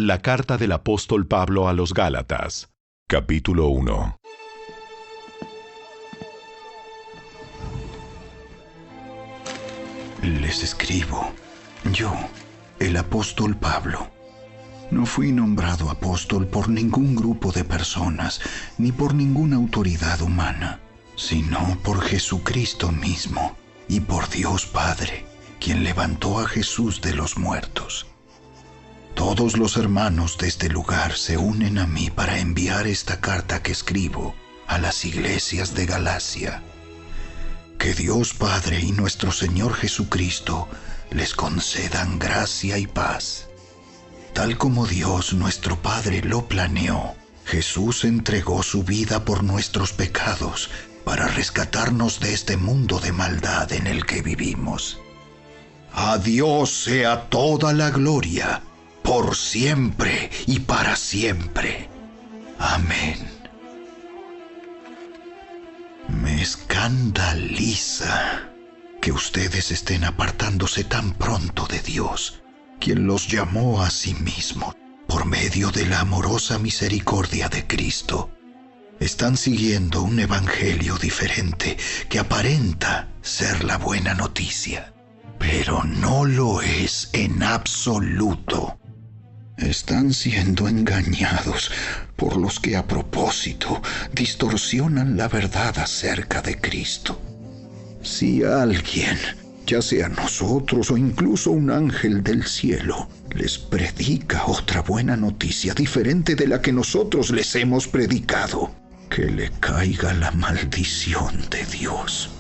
La carta del apóstol Pablo a los Gálatas, capítulo 1. Les escribo, yo, el apóstol Pablo. No fui nombrado apóstol por ningún grupo de personas, ni por ninguna autoridad humana, sino por Jesucristo mismo y por Dios Padre, quien levantó a Jesús de los muertos. Todos los hermanos de este lugar se unen a mí para enviar esta carta que escribo a las iglesias de Galacia. Que Dios Padre y nuestro Señor Jesucristo les concedan gracia y paz. Tal como Dios nuestro Padre lo planeó, Jesús entregó su vida por nuestros pecados para rescatarnos de este mundo de maldad en el que vivimos. A Dios sea toda la gloria, por siempre y para siempre. Amén. Me escandaliza que ustedes estén apartándose tan pronto de Dios, quien los llamó a sí mismo por medio de la amorosa misericordia de Cristo. Están siguiendo un evangelio diferente que aparenta ser la buena noticia, pero no lo es en absoluto. Están siendo engañados por los que a propósito distorsionan la verdad acerca de Cristo. Si alguien, ya sea nosotros o incluso un ángel del cielo, les predica otra buena noticia diferente de la que nosotros les hemos predicado, que le caiga la maldición de Dios.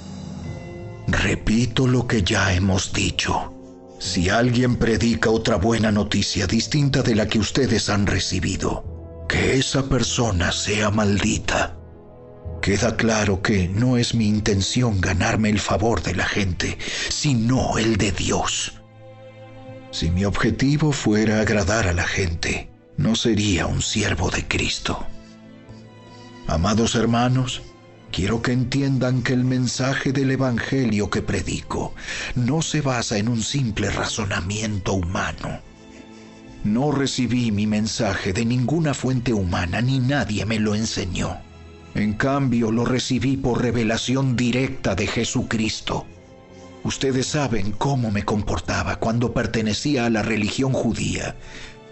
Repito lo que ya hemos dicho. Si alguien predica otra buena noticia distinta de la que ustedes han recibido, que esa persona sea maldita. Queda claro que no es mi intención ganarme el favor de la gente, sino el de Dios. Si mi objetivo fuera agradar a la gente, no sería un siervo de Cristo. Amados hermanos, quiero que entiendan que el mensaje del evangelio que predico no se basa en un simple razonamiento humano. No recibí mi mensaje de ninguna fuente humana ni nadie me lo enseñó. En cambio, lo recibí por revelación directa de Jesucristo. Ustedes saben cómo me comportaba cuando pertenecía a la religión judía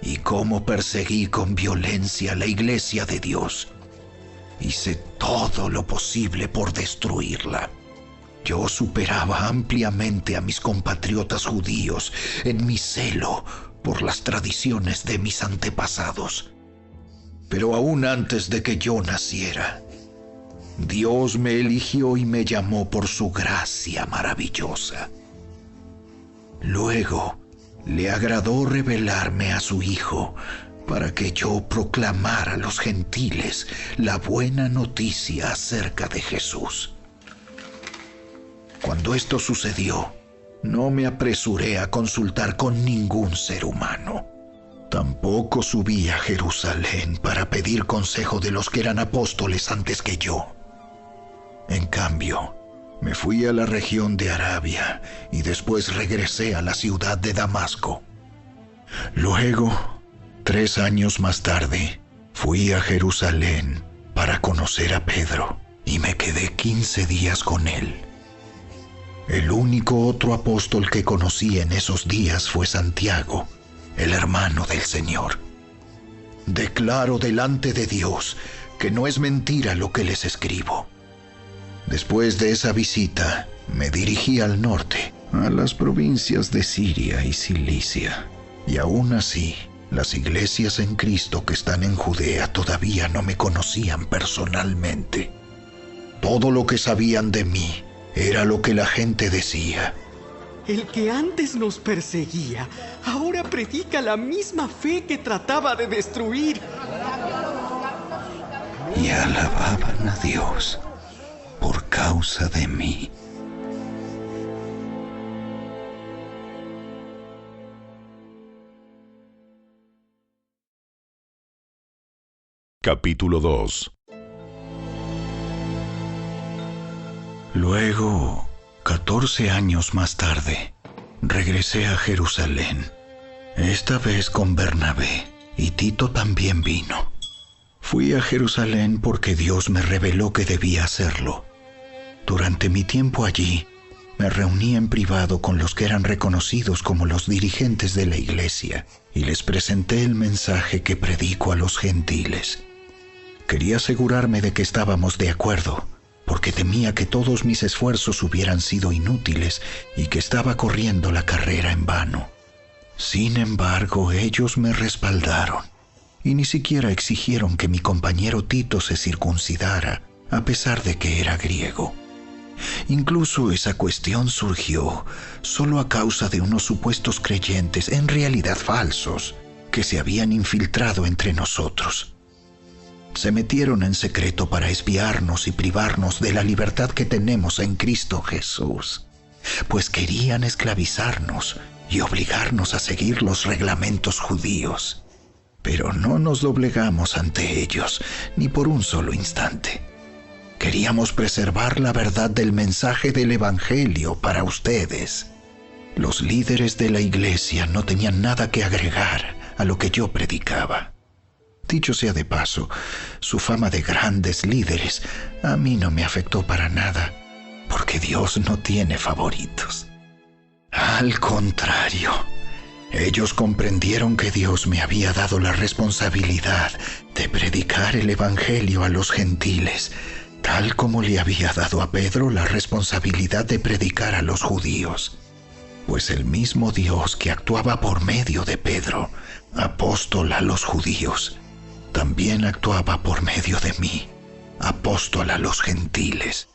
y cómo perseguí con violencia la iglesia de Dios. Hice todo lo posible por destruirla. Yo superaba ampliamente a mis compatriotas judíos en mi celo por las tradiciones de mis antepasados. Pero aún antes de que yo naciera, Dios me eligió y me llamó por su gracia maravillosa. Luego, le agradó revelarme a su Hijo para que yo proclamara a los gentiles la buena noticia acerca de Jesús. Cuando esto sucedió, no me apresuré a consultar con ningún ser humano. Tampoco subí a Jerusalén para pedir consejo de los que eran apóstoles antes que yo. En cambio, me fui a la región de Arabia y después regresé a la ciudad de Damasco. Luego, 3 años más tarde, fui a Jerusalén para conocer a Pedro y me quedé 15 días con él. El único otro apóstol que conocí en esos días fue Santiago, el hermano del Señor. Declaro delante de Dios que no es mentira lo que les escribo. Después de esa visita, me dirigí al norte, a las provincias de Siria y Cilicia, y aún así, las iglesias en Cristo que están en Judea todavía no me conocían personalmente. Todo lo que sabían de mí era lo que la gente decía. El que antes nos perseguía, ahora predica la misma fe que trataba de destruir. Y alababan a Dios por causa de mí. Capítulo 2. Luego, 14 años más tarde, regresé a Jerusalén, esta vez con Bernabé, y Tito también vino. Fui a Jerusalén porque Dios me reveló que debía hacerlo. Durante mi tiempo allí, me reuní en privado con los que eran reconocidos como los dirigentes de la iglesia y les presenté el mensaje que predico a los gentiles. Quería asegurarme de que estábamos de acuerdo, porque temía que todos mis esfuerzos hubieran sido inútiles y que estaba corriendo la carrera en vano. Sin embargo, ellos me respaldaron y ni siquiera exigieron que mi compañero Tito se circuncidara, a pesar de que era griego. Incluso esa cuestión surgió solo a causa de unos supuestos creyentes, en realidad falsos, que se habían infiltrado entre nosotros. Se metieron en secreto para espiarnos y privarnos de la libertad que tenemos en Cristo Jesús, pues querían esclavizarnos y obligarnos a seguir los reglamentos judíos. Pero no nos doblegamos ante ellos, ni por un solo instante. Queríamos preservar la verdad del mensaje del Evangelio para ustedes. Los líderes de la iglesia no tenían nada que agregar a lo que yo predicaba. Dicho sea de paso, su fama de grandes líderes a mí no me afectó para nada, porque Dios no tiene favoritos. Al contrario, ellos comprendieron que Dios me había dado la responsabilidad de predicar el Evangelio a los gentiles, tal como le había dado a Pedro la responsabilidad de predicar a los judíos. Pues el mismo Dios que actuaba por medio de Pedro, apóstol a los judíos, también actuaba por medio de mí, apóstol a los gentiles.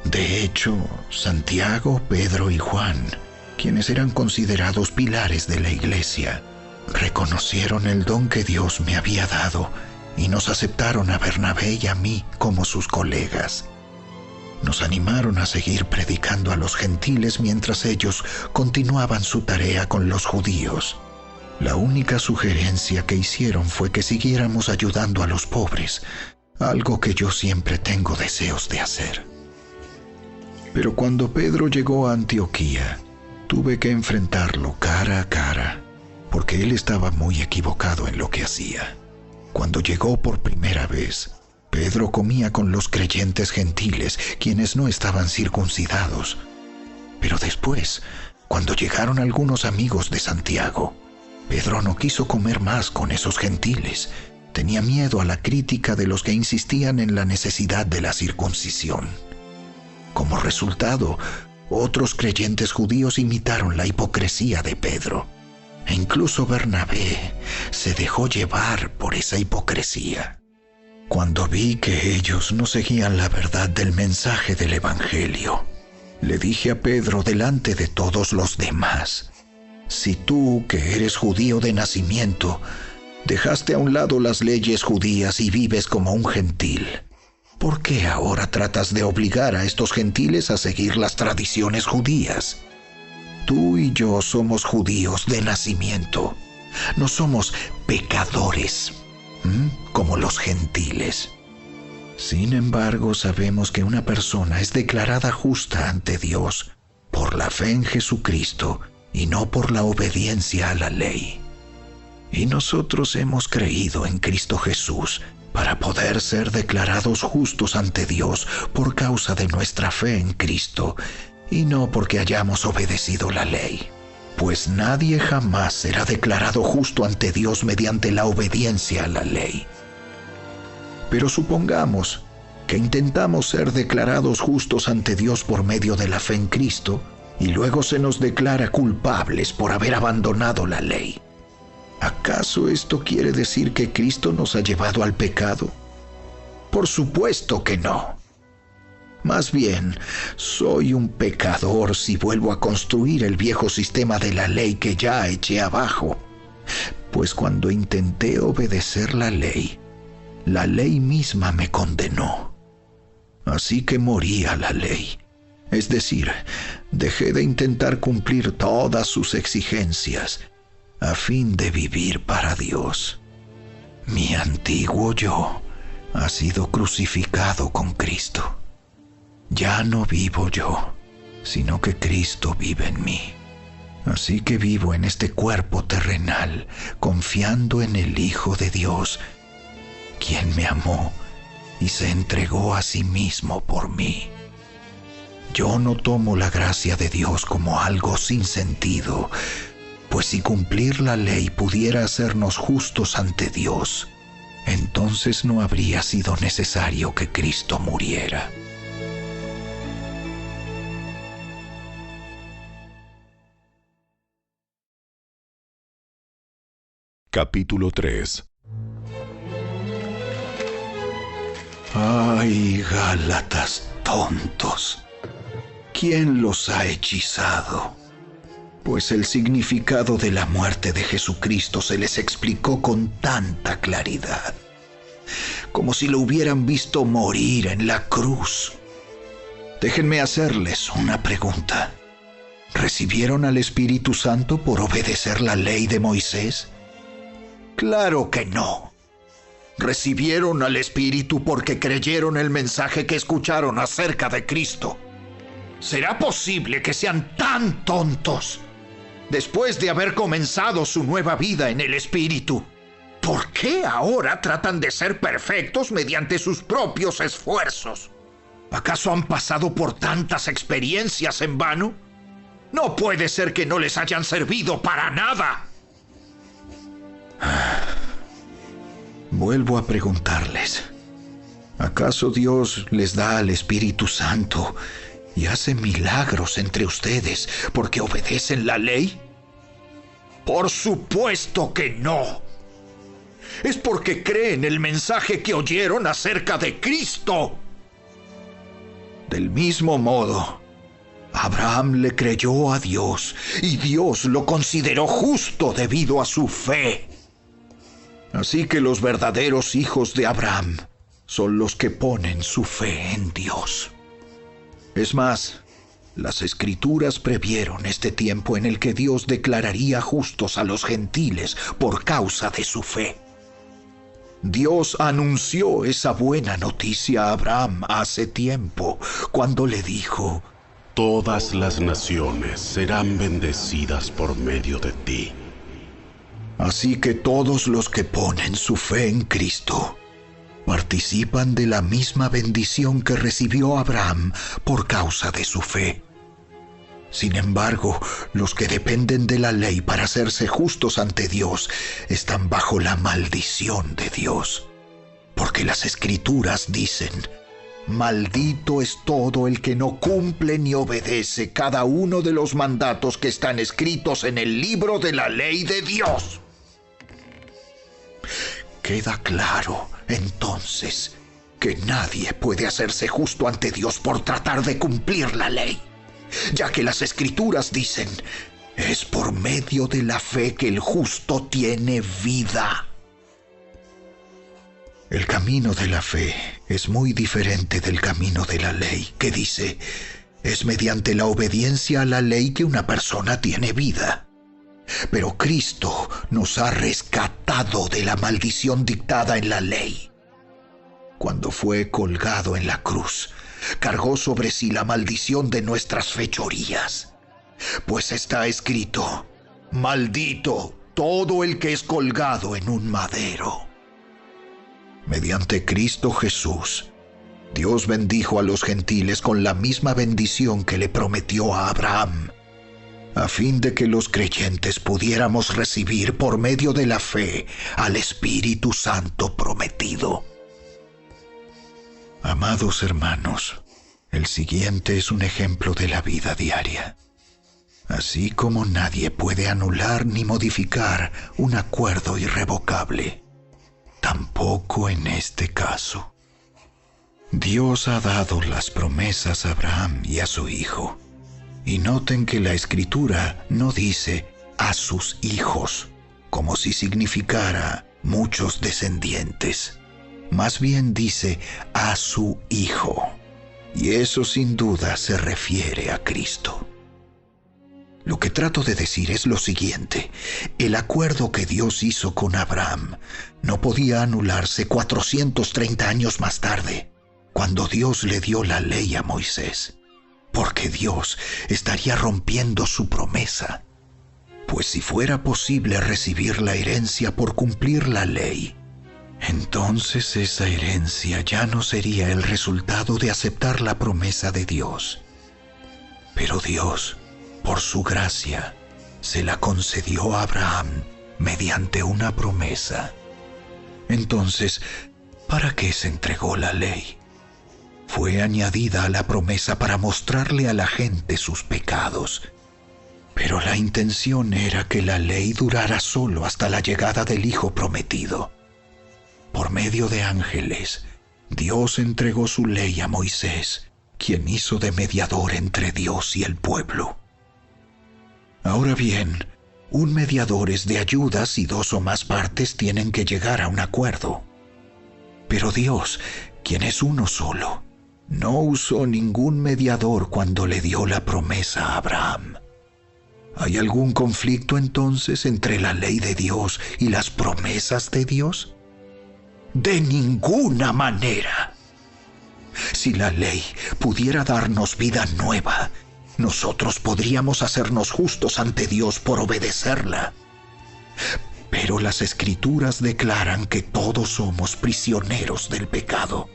De hecho, Santiago, Pedro y Juan, quienes eran considerados pilares de la iglesia, reconocieron el don que Dios me había dado y nos aceptaron a Bernabé y a mí como sus colegas. Nos animaron a seguir predicando a los gentiles mientras ellos continuaban su tarea con los judíos. La única sugerencia que hicieron fue que siguiéramos ayudando a los pobres, algo que yo siempre tengo deseos de hacer. Pero cuando Pedro llegó a Antioquía, tuve que enfrentarlo cara a cara, porque él estaba muy equivocado en lo que hacía. Cuando llegó por primera vez, Pedro comía con los creyentes gentiles, quienes no estaban circuncidados. Pero después, cuando llegaron algunos amigos de Santiago, Pedro no quiso comer más con esos gentiles. Tenía miedo a la crítica de los que insistían en la necesidad de la circuncisión. Como resultado, otros creyentes judíos imitaron la hipocresía de Pedro. E incluso Bernabé se dejó llevar por esa hipocresía. Cuando vi que ellos no seguían la verdad del mensaje del Evangelio, le dije a Pedro delante de todos los demás: si tú, que eres judío de nacimiento, dejaste a un lado las leyes judías y vives como un gentil, ¿por qué ahora tratas de obligar a estos gentiles a seguir las tradiciones judías? Tú y yo somos judíos de nacimiento. No somos pecadores, como los gentiles. Sin embargo, sabemos que una persona es declarada justa ante Dios por la fe en Jesucristo y no por la obediencia a la ley. Y nosotros hemos creído en Cristo Jesús para poder ser declarados justos ante Dios por causa de nuestra fe en Cristo, y no porque hayamos obedecido la ley. Pues nadie jamás será declarado justo ante Dios mediante la obediencia a la ley. Pero supongamos que intentamos ser declarados justos ante Dios por medio de la fe en Cristo, y luego se nos declara culpables por haber abandonado la ley. ¿Acaso esto quiere decir que Cristo nos ha llevado al pecado? Por supuesto que no. Más bien, soy un pecador si vuelvo a construir el viejo sistema de la ley que ya eché abajo. Pues cuando intenté obedecer la ley misma me condenó. Así que morí a la ley. Es decir, dejé de intentar cumplir todas sus exigencias a fin de vivir para Dios. Mi antiguo yo ha sido crucificado con Cristo. Ya no vivo yo, sino que Cristo vive en mí. Así que vivo en este cuerpo terrenal, confiando en el Hijo de Dios, quien me amó y se entregó a sí mismo por mí. Yo no tomo la gracia de Dios como algo sin sentido, pues si cumplir la ley pudiera hacernos justos ante Dios, entonces no habría sido necesario que Cristo muriera. Capítulo 3. ¡Ay, Gálatas tontos! ¿Quién los ha hechizado? Pues el significado de la muerte de Jesucristo se les explicó con tanta claridad, como si lo hubieran visto morir en la cruz. Déjenme hacerles una pregunta. ¿Recibieron al Espíritu Santo por obedecer la ley de Moisés? ¡Claro que no! Recibieron al Espíritu porque creyeron el mensaje que escucharon acerca de Cristo. ¿Será posible que sean tan tontos después de haber comenzado su nueva vida en el Espíritu? ¿Por qué ahora tratan de ser perfectos mediante sus propios esfuerzos? ¿Acaso han pasado por tantas experiencias en vano? No puede ser que no les hayan servido para nada. Vuelvo a preguntarles, ¿acaso Dios les da al Espíritu Santo y hace milagros entre ustedes porque obedecen la ley? Por supuesto que no. Es porque creen el mensaje que oyeron acerca de Cristo. Del mismo modo, Abraham le creyó a Dios y Dios lo consideró justo debido a su fe. Así que los verdaderos hijos de Abraham son los que ponen su fe en Dios. Es más, las Escrituras previeron este tiempo en el que Dios declararía justos a los gentiles por causa de su fe. Dios anunció esa buena noticia a Abraham hace tiempo, cuando le dijo: Todas las naciones serán bendecidas por medio de ti. Así que todos los que ponen su fe en Cristo participan de la misma bendición que recibió Abraham por causa de su fe. Sin embargo, los que dependen de la ley para hacerse justos ante Dios están bajo la maldición de Dios. Porque las Escrituras dicen: maldito es todo el que no cumple ni obedece cada uno de los mandatos que están escritos en el libro de la ley de Dios. Queda claro, entonces, que nadie puede hacerse justo ante Dios por tratar de cumplir la ley, ya que las Escrituras dicen: es por medio de la fe que el justo tiene vida. El camino de la fe es muy diferente del camino de la ley, que dice: es mediante la obediencia a la ley que una persona tiene vida. Pero Cristo nos ha rescatado de la maldición dictada en la ley. Cuando fue colgado en la cruz, cargó sobre sí la maldición de nuestras fechorías. Pues está escrito: maldito todo el que es colgado en un madero. Mediante Cristo Jesús, Dios bendijo a los gentiles con la misma bendición que le prometió a Abraham, a fin de que los creyentes pudiéramos recibir por medio de la fe al Espíritu Santo prometido. Amados hermanos, el siguiente es un ejemplo de la vida diaria. Así como nadie puede anular ni modificar un acuerdo irrevocable, tampoco en este caso. Dios ha dado las promesas a Abraham y a su hijo. Y noten que la Escritura no dice a sus hijos, como si significara muchos descendientes. Más bien dice a su Hijo. Y eso sin duda se refiere a Cristo. Lo que trato de decir es lo siguiente: el acuerdo que Dios hizo con Abraham no podía anularse 430 años más tarde, cuando Dios le dio la ley a Moisés, porque Dios estaría rompiendo su promesa Pues si fuera posible recibir la herencia por cumplir la ley, entonces esa herencia ya no sería el resultado de aceptar la promesa de Dios. Pero Dios, por su gracia, se la concedió a Abraham mediante una promesa. Entonces, ¿para qué se entregó la ley? Fue añadida a la promesa para mostrarle a la gente sus pecados. Pero la intención era que la ley durara solo hasta la llegada del Hijo prometido. Por medio de ángeles, Dios entregó su ley a Moisés, quien hizo de mediador entre Dios y el pueblo. Ahora bien, un mediador es de ayuda si dos o más partes tienen que llegar a un acuerdo. Pero Dios, quien es uno solo, no usó ningún mediador cuando le dio la promesa a Abraham. ¿Hay algún conflicto entonces entre la ley de Dios y las promesas de Dios? De ninguna manera. Si la ley pudiera darnos vida nueva, nosotros podríamos hacernos justos ante Dios por obedecerla. Pero las Escrituras declaran que todos somos prisioneros del pecado.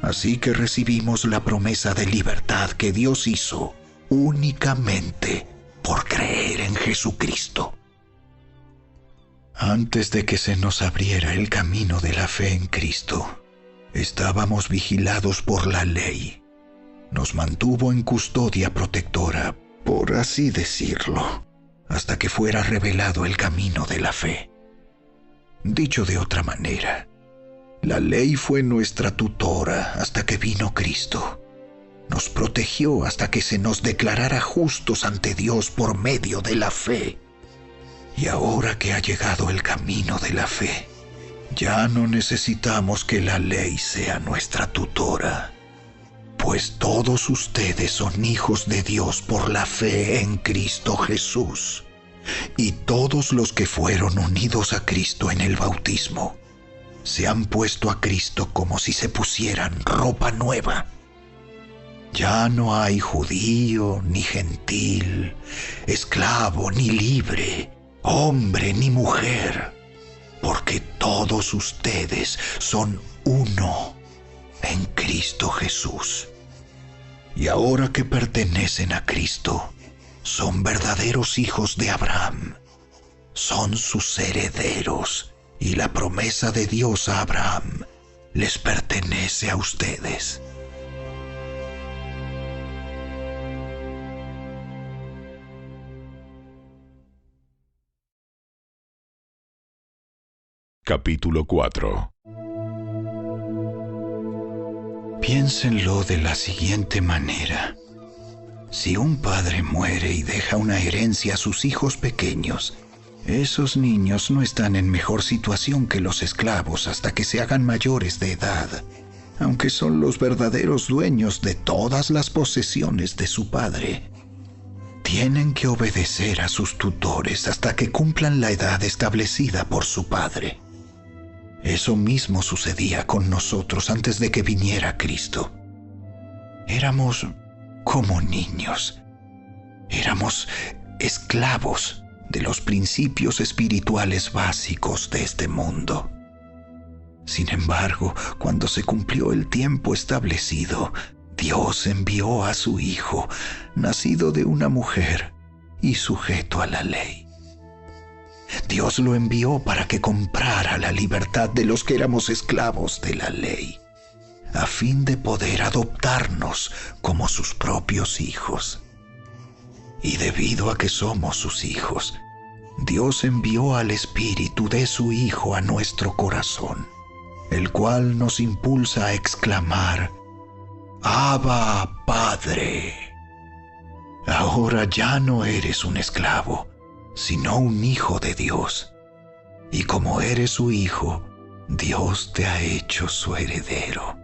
Así que recibimos la promesa de libertad que Dios hizo únicamente por creer en Jesucristo. Antes de que se nos abriera el camino de la fe en Cristo, estábamos vigilados por la ley. Nos mantuvo en custodia protectora, por así decirlo, hasta que fuera revelado el camino de la fe. Dicho de otra manera, la ley fue nuestra tutora hasta que vino Cristo. Nos protegió hasta que se nos declarara justos ante Dios por medio de la fe. Y ahora que ha llegado el camino de la fe, ya no necesitamos que la ley sea nuestra tutora, pues todos ustedes son hijos de Dios por la fe en Cristo Jesús. Y todos los que fueron unidos a Cristo en el bautismo se han puesto a Cristo como si se pusieran ropa nueva. Ya no hay judío ni gentil, esclavo ni libre, hombre ni mujer, porque todos ustedes son uno en Cristo Jesús. Y ahora que pertenecen a Cristo, son verdaderos hijos de Abraham, son sus herederos, y la promesa de Dios a Abraham les pertenece a ustedes. Capítulo 4. Piénsenlo de la siguiente manera. Si un padre muere y deja una herencia a sus hijos pequeños, esos niños no están en mejor situación que los esclavos hasta que se hagan mayores de edad, aunque son los verdaderos dueños de todas las posesiones de su padre. Tienen que obedecer a sus tutores hasta que cumplan la edad establecida por su padre. Eso mismo sucedía con nosotros antes de que viniera Cristo. Éramos como niños. Éramos esclavos de los principios espirituales básicos de este mundo. Sin embargo, cuando se cumplió el tiempo establecido, Dios envió a su Hijo, nacido de una mujer y sujeto a la ley. Dios lo envió para que comprara la libertad de los que éramos esclavos de la ley, a fin de poder adoptarnos como sus propios hijos. Y debido a que somos sus hijos, Dios envió al Espíritu de su Hijo a nuestro corazón, el cual nos impulsa a exclamar: ¡Abba, Padre! Ahora ya no eres un esclavo, sino un hijo de Dios. Y como eres su hijo, Dios te ha hecho su heredero.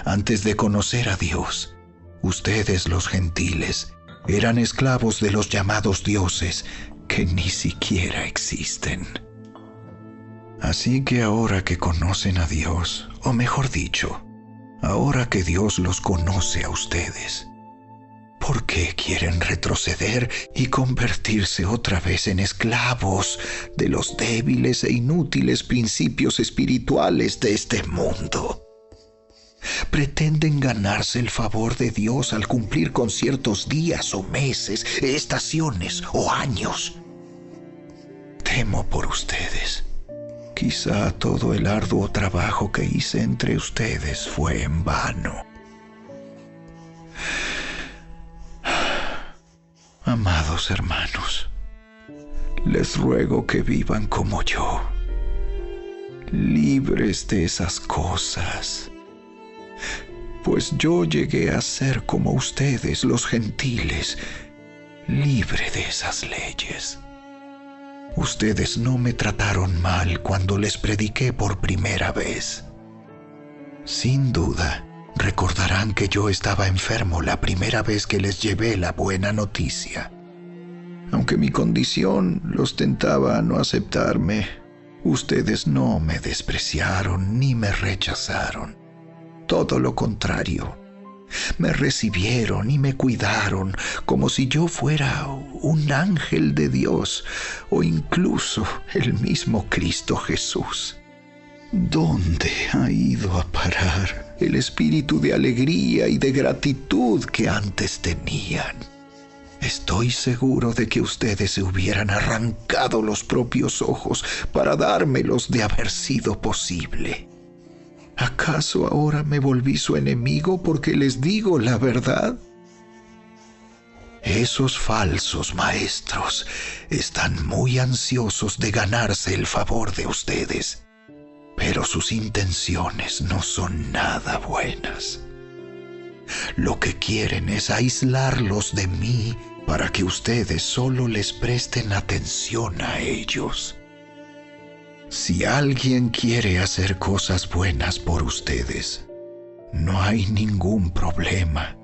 Antes de conocer a Dios, ustedes los gentiles eran esclavos de los llamados dioses que ni siquiera existen. Así que ahora que conocen a Dios, o mejor dicho, ahora que Dios los conoce a ustedes, ¿Por qué quieren retroceder y convertirse otra vez en esclavos de los débiles e inútiles principios espirituales de este mundo? Pretenden ganarse el favor de Dios al cumplir con ciertos días o meses, estaciones o años. Temo por ustedes. Quizá todo el arduo trabajo que hice entre ustedes fue en vano. Amados hermanos, les ruego que vivan como yo, libres de esas cosas. Pues yo llegué a ser como ustedes, los gentiles, libre de esas leyes. Ustedes no me trataron mal cuando les prediqué por primera vez. Sin duda, recordarán que yo estaba enfermo la primera vez que les llevé la buena noticia. Aunque mi condición los tentaba a no aceptarme, ustedes no me despreciaron ni me rechazaron. Todo lo contrario, me recibieron y me cuidaron como si yo fuera un ángel de Dios o incluso el mismo Cristo Jesús. ¿Dónde ha ido a parar el espíritu de alegría y de gratitud que antes tenían? Estoy seguro de que ustedes se hubieran arrancado los propios ojos para dármelos de haber sido posible. ¿Acaso ahora me volví su enemigo porque les digo la verdad? Esos falsos maestros están muy ansiosos de ganarse el favor de ustedes, pero sus intenciones no son nada buenas. Lo que quieren es aislarlos de mí para que ustedes solo les presten atención a ellos. Si alguien quiere hacer cosas buenas por ustedes, no hay ningún problema,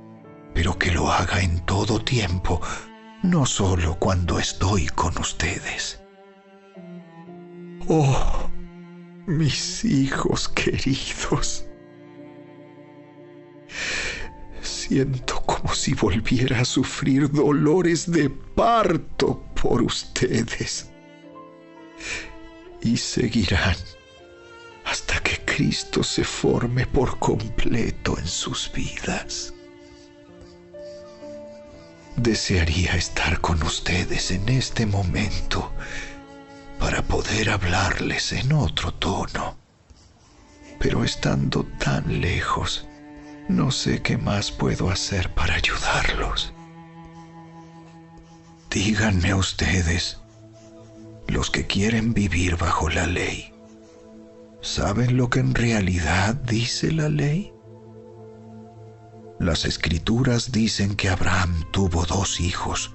pero que lo haga en todo tiempo, no solo cuando estoy con ustedes. Oh, mis hijos queridos, siento como si volviera a sufrir dolores de parto por ustedes. Y seguirán hasta que Cristo se forme por completo en sus vidas. Desearía estar con ustedes en este momento para poder hablarles en otro tono, pero estando tan lejos, no sé qué más puedo hacer para ayudarlos. Díganme ustedes, los que quieren vivir bajo la ley, ¿saben lo que en realidad dice la ley? Las Escrituras dicen que Abraham tuvo 2 hijos,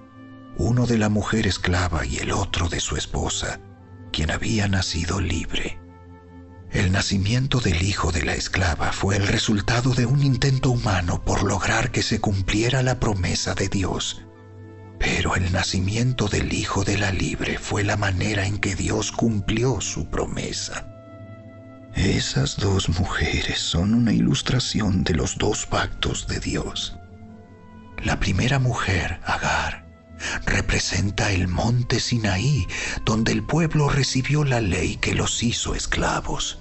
uno de la mujer esclava y el otro de su esposa, quien había nacido libre. El nacimiento del hijo de la esclava fue el resultado de un intento humano por lograr que se cumpliera la promesa de Dios. Pero el nacimiento del hijo de la libre fue la manera en que Dios cumplió su promesa. Esas 2 mujeres son una ilustración de los 2 pactos de Dios. La primera mujer, Agar, representa el monte Sinaí, donde el pueblo recibió la ley que los hizo esclavos.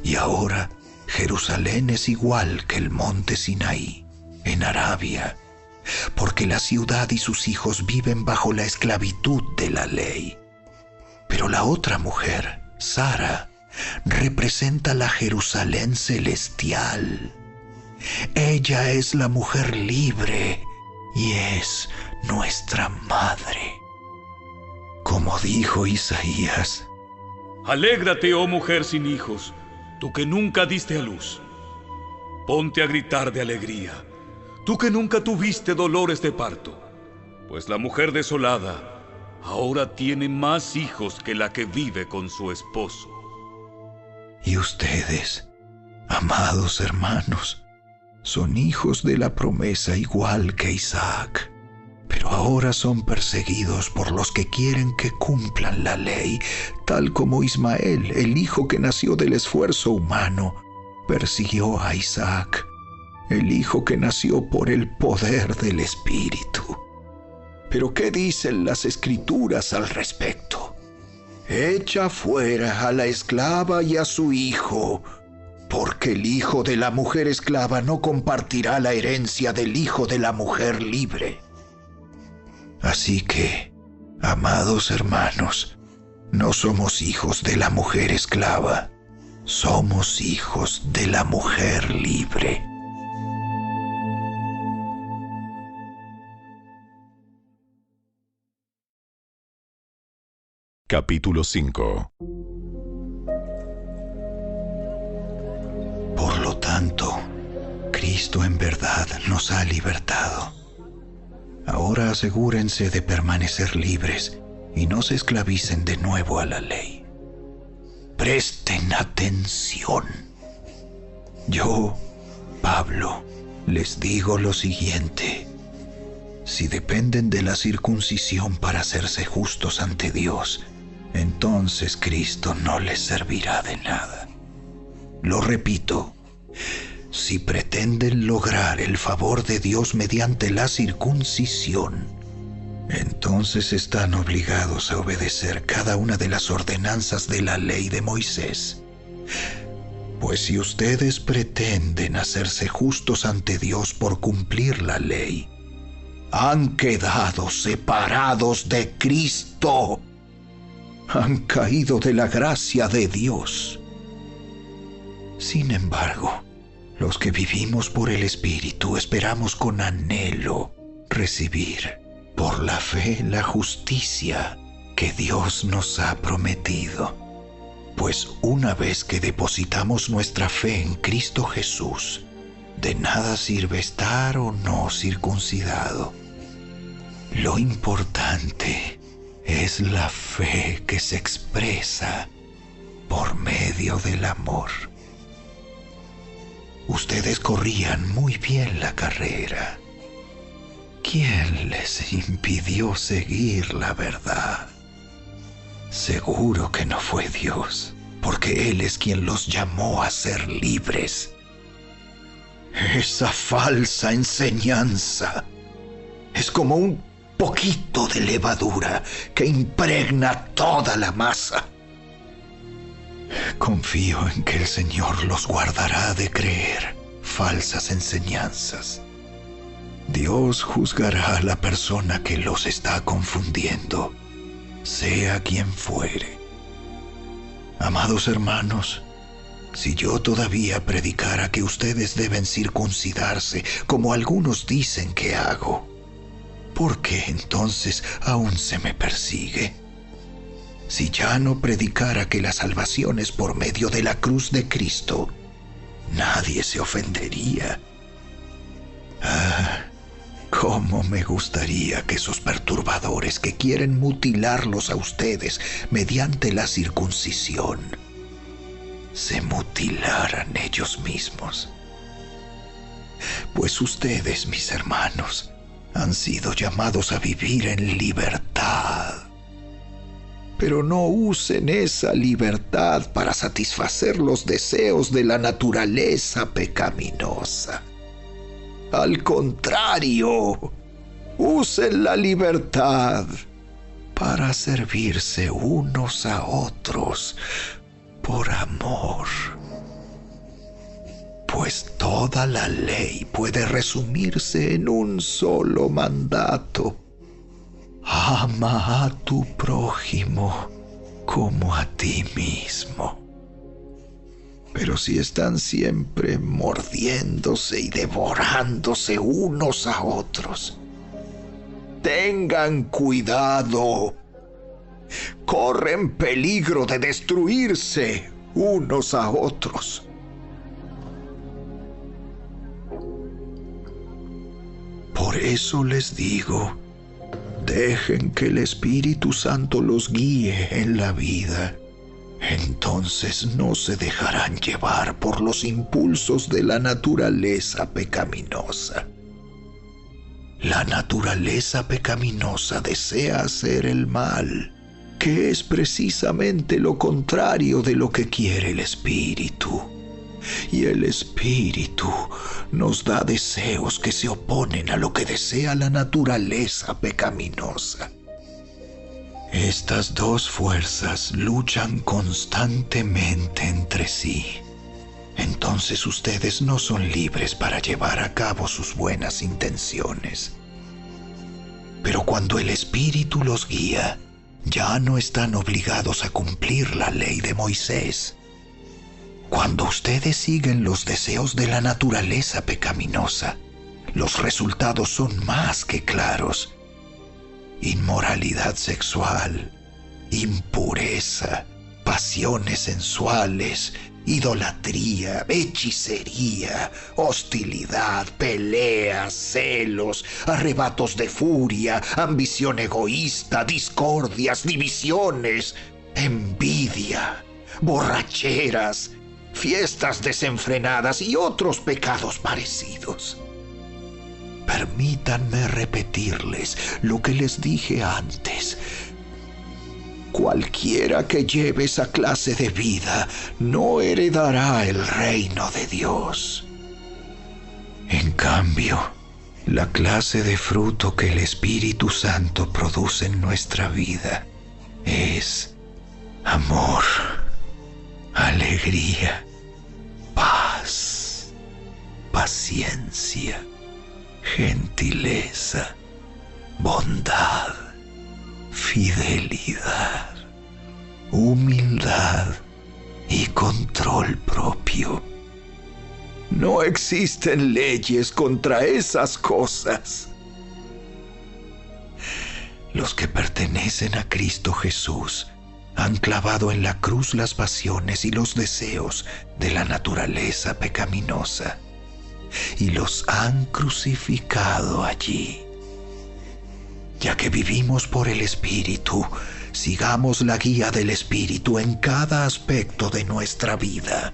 Y ahora Jerusalén es igual que el monte Sinaí, en Arabia, porque la ciudad y sus hijos viven bajo la esclavitud de la ley. Pero la otra mujer, Sara, representa la Jerusalén celestial. Ella es la mujer libre y es nuestra madre. Como dijo Isaías: Alégrate, oh mujer sin hijos, tú que nunca diste a luz. Ponte a gritar de alegría, tú que nunca tuviste dolores de parto, pues la mujer desolada ahora tiene más hijos que la que vive con su esposo. Y ustedes, amados hermanos, son hijos de la promesa igual que Isaac, pero ahora son perseguidos por los que quieren que cumplan la ley, tal como Ismael, el hijo que nació del esfuerzo humano, persiguió a Isaac. el Hijo que nació por el poder del Espíritu. Pero ¿qué dicen las Escrituras al respecto? Echa fuera a la esclava y a su hijo, porque el hijo de la mujer esclava no compartirá la herencia del hijo de la mujer libre. Así que, amados hermanos, no somos hijos de la mujer esclava, somos hijos de la mujer libre. Capítulo 5. Por lo tanto, Cristo en verdad nos ha libertado. Ahora asegúrense de permanecer libres y no se esclavicen de nuevo a la ley. Presten atención. Yo, Pablo, les digo lo siguiente. Si dependen de la circuncisión para hacerse justos ante Dios, entonces Cristo no les servirá de nada. Lo repito, si pretenden lograr el favor de Dios mediante la circuncisión, entonces están obligados a obedecer cada una de las ordenanzas de la ley de Moisés. Pues si ustedes pretenden hacerse justos ante Dios por cumplir la ley, han quedado separados de Cristo. Han caído de la gracia de Dios. Sin embargo, los que vivimos por el Espíritu esperamos con anhelo recibir por la fe la justicia que Dios nos ha prometido. Pues una vez que depositamos nuestra fe en Cristo Jesús, de nada sirve estar o no circuncidado. Lo importante es la fe que se expresa por medio del amor. Ustedes corrían muy bien la carrera. ¿Quién les impidió seguir la verdad? Seguro que no fue Dios, porque Él es quien los llamó a ser libres. Esa falsa enseñanza es como un poquito de levadura que impregna toda la masa. Confío en que el Señor los guardará de creer falsas enseñanzas. Dios juzgará a la persona que los está confundiendo, sea quien fuere. Amados hermanos, si yo todavía predicara que ustedes deben circuncidarse, como algunos dicen que hago, ¿por qué entonces aún se me persigue? Si ya no predicara que la salvación es por medio de la cruz de Cristo, nadie se ofendería. Cómo me gustaría que esos perturbadores que quieren mutilarlos a ustedes mediante la circuncisión se mutilaran ellos mismos. Pues ustedes, mis hermanos, han sido llamados a vivir en libertad. Pero no usen esa libertad para satisfacer los deseos de la naturaleza pecaminosa. Al contrario, usen la libertad para servirse unos a otros por amor. Pues toda la ley puede resumirse en un solo mandato: ama a tu prójimo como a ti mismo. Pero si están siempre mordiéndose y devorándose unos a otros, tengan cuidado. Corren peligro de destruirse unos a otros. Por eso les digo, dejen que el Espíritu Santo los guíe en la vida. Entonces no se dejarán llevar por los impulsos de la naturaleza pecaminosa. La naturaleza pecaminosa desea hacer el mal, que es precisamente lo contrario de lo que quiere el Espíritu. Y el Espíritu nos da deseos que se oponen a lo que desea la naturaleza pecaminosa. Estas dos fuerzas luchan constantemente entre sí. Entonces ustedes no son libres para llevar a cabo sus buenas intenciones. Pero cuando el Espíritu los guía, ya no están obligados a cumplir la ley de Moisés. Cuando ustedes siguen los deseos de la naturaleza pecaminosa, los resultados son más que claros. Inmoralidad sexual, impureza, pasiones sensuales, idolatría, hechicería, hostilidad, peleas, celos, arrebatos de furia, ambición egoísta, discordias, divisiones, envidia, borracheras, fiestas desenfrenadas y otros pecados parecidos. Permítanme repetirles lo que les dije antes. Cualquiera que lleve esa clase de vida no heredará el reino de Dios. En cambio, la clase de fruto que el Espíritu Santo produce en nuestra vida es amor, alegría, paz, paciencia, gentileza, bondad, fidelidad, humildad y control propio. No existen leyes contra esas cosas. Los que pertenecen a Cristo Jesús han clavado en la cruz las pasiones y los deseos de la naturaleza pecaminosa y los han crucificado allí. Ya que vivimos por el Espíritu, sigamos la guía del Espíritu en cada aspecto de nuestra vida.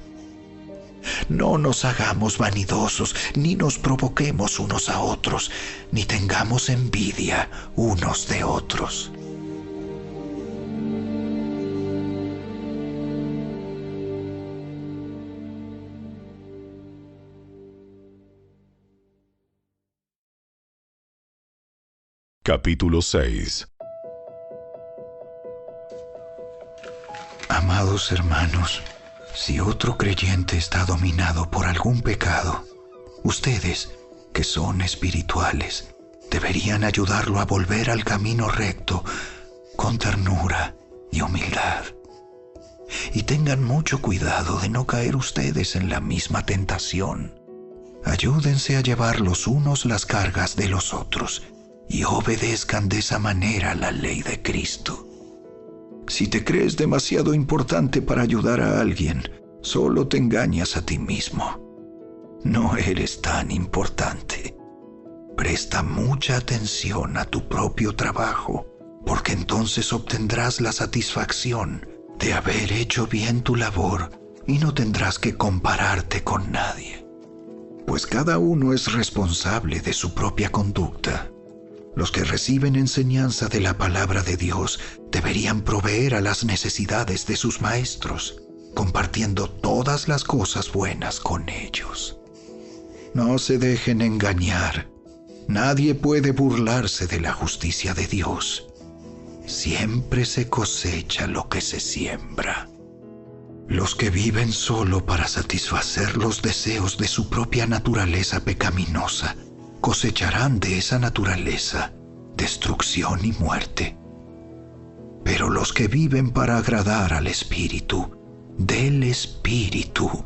No nos hagamos vanidosos, ni nos provoquemos unos a otros, ni tengamos envidia unos de otros. Capítulo 6. Amados hermanos, si otro creyente está dominado por algún pecado, ustedes, que son espirituales, deberían ayudarlo a volver al camino recto con ternura y humildad. Y tengan mucho cuidado de no caer ustedes en la misma tentación. Ayúdense a llevar los unos las cargas de los otros y obedezcan de esa manera la ley de Cristo. Si te crees demasiado importante para ayudar a alguien, solo te engañas a ti mismo. No eres tan importante. Presta mucha atención a tu propio trabajo, porque entonces obtendrás la satisfacción de haber hecho bien tu labor y no tendrás que compararte con nadie. Pues cada uno es responsable de su propia conducta. Los que reciben enseñanza de la palabra de Dios deberían proveer a las necesidades de sus maestros, compartiendo todas las cosas buenas con ellos. No se dejen engañar. Nadie puede burlarse de la justicia de Dios. Siempre se cosecha lo que se siembra. Los que viven solo para satisfacer los deseos de su propia naturaleza pecaminosa cosecharán de esa naturaleza destrucción y muerte. Pero los que viven para agradar al Espíritu, del Espíritu,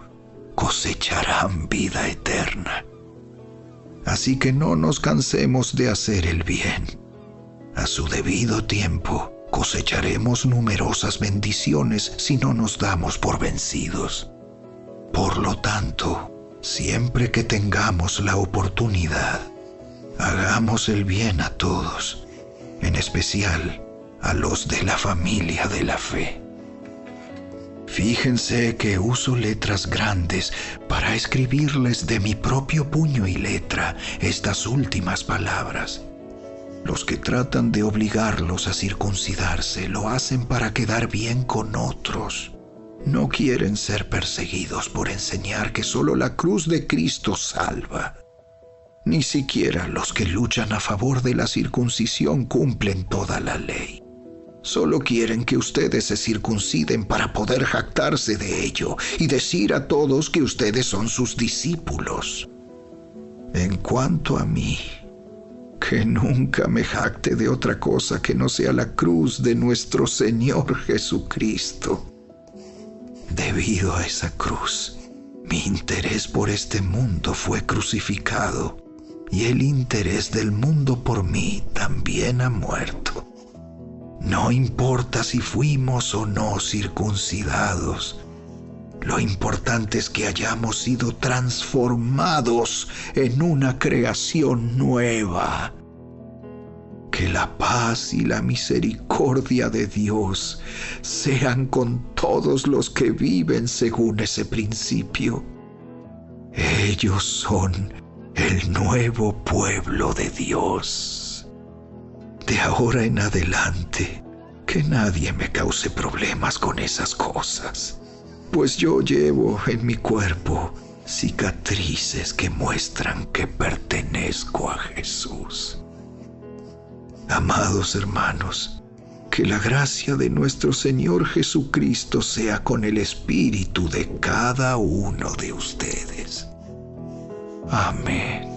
cosecharán vida eterna. Así que no nos cansemos de hacer el bien. A su debido tiempo cosecharemos numerosas bendiciones si no nos damos por vencidos. Por lo tanto, siempre que tengamos la oportunidad, hagamos el bien a todos, en especial a los de la familia de la fe. Fíjense que uso letras grandes para escribirles de mi propio puño y letra estas últimas palabras. Los que tratan de obligarlos a circuncidarse lo hacen para quedar bien con otros. No quieren ser perseguidos por enseñar que solo la cruz de Cristo salva. Ni siquiera los que luchan a favor de la circuncisión cumplen toda la ley. Solo quieren que ustedes se circunciden para poder jactarse de ello y decir a todos que ustedes son sus discípulos. En cuanto a mí, que nunca me jacte de otra cosa que no sea la cruz de nuestro Señor Jesucristo. Debido a esa cruz, mi interés por este mundo fue crucificado, y el interés del mundo por mí también ha muerto. No importa si fuimos o no circuncidados, lo importante es que hayamos sido transformados en una creación nueva. Que la paz y la misericordia de Dios sean con todos los que viven según ese principio. Ellos son el nuevo pueblo de Dios. De ahora en adelante, que nadie me cause problemas con esas cosas, pues yo llevo en mi cuerpo cicatrices que muestran que pertenezco a Jesús. Amados hermanos, que la gracia de nuestro Señor Jesucristo sea con el espíritu de cada uno de ustedes. Amén.